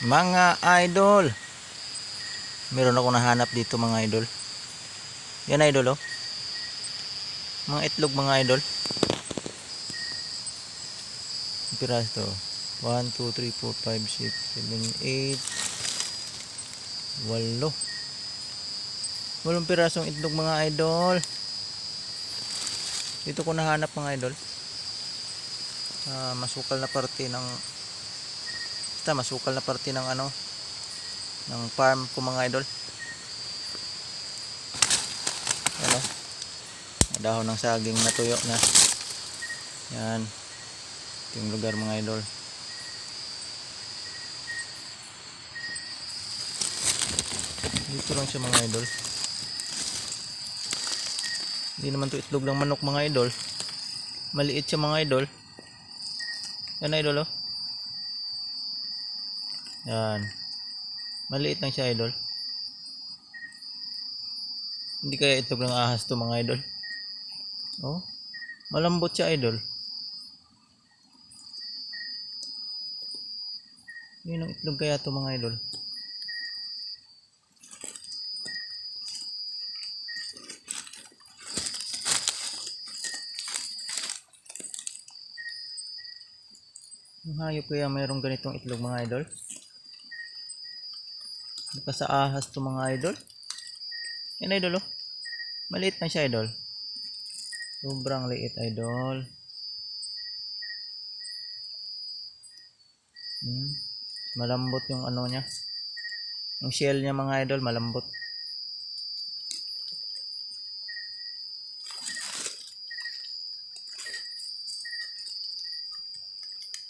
Mga idol, meron ako nahanap dito mga idol. Yan idol oh. Mga itlog mga idol. Piraso to. 1, 2, 3, 4, 5, 6, 7, 8. 8. Walong pirasong itlog mga idol. Dito ko nahanap mga idol. Masukal na parte ng ano ng farm ko mga idol. Ano? Dahon ng saging natuyo na. Yan. Ito yung lugar mga idol. Dito lang siya mga idol. Hindi naman to itlog ng manok mga idol. Maliit siya mga idol. Yan idol oh. Yan. Maliit lang siya idol. Hindi kaya itlog ng ahas to mga idol. Oh. Malambot siya idol. Yun ang itlog kaya to mga idol. Yung hayop kaya mayroong ganitong itlog mga idol. Baka sa ahas to mga idol. Yan idol oh. Maliit lang siya idol. Sobrang liit idol. Malambot yung ano niya. Yung shell niya mga idol malambot.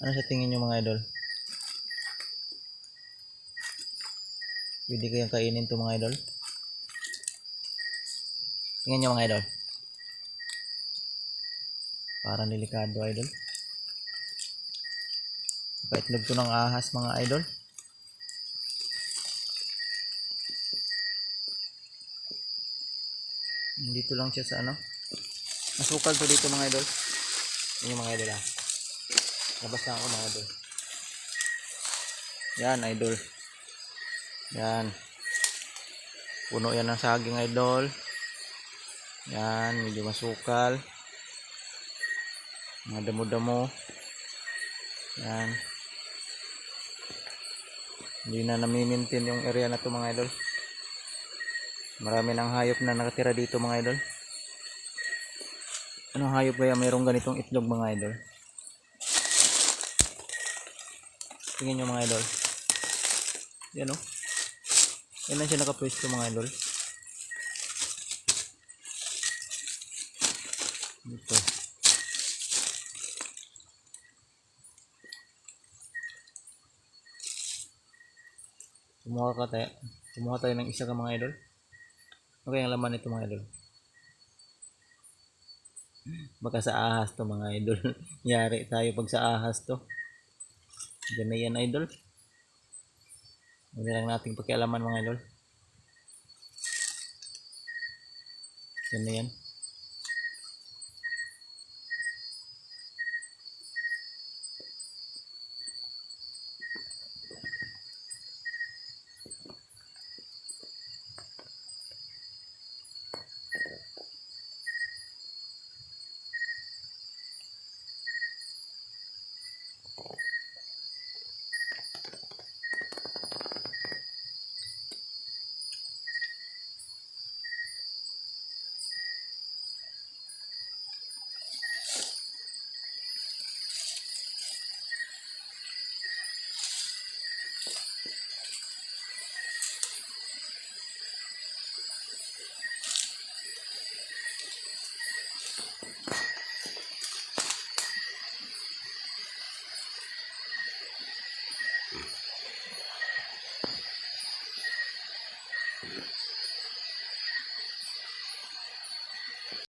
Ano sa tingin nyo mga idol? Pwede kayang kainin to mga idol? Tingnan nyo mga idol. Parang delikado idol. Paitlog to ng ahas mga idol. Dito lang siya sa ano. Masukal to dito mga idol. Yan yung mga idol ah. Labas lang ako mga idol. Yan idol. Yan. Puno yan ng saging idol. Yan. Medyo masukal. Mga damo-damo. Yan. Hindi na nami-maintain yung area na to mga idol. Marami ng hayop na nakatira dito mga idol. Anong hayop kaya mayroong ganitong itlog mga idol? Tingnan nyo mga idol. Yan o. Yan lang siya nakapwesto mga idol. Dito. Kumuha tayo ng isa ka mga idol. Okay ang laman nito mga idol. Baka sa ahas to mga idol. Yari tayo pag sa ahas to. Diyan na yan idol. Hindi lang nating pakialaman mga idol. Diyan na yan.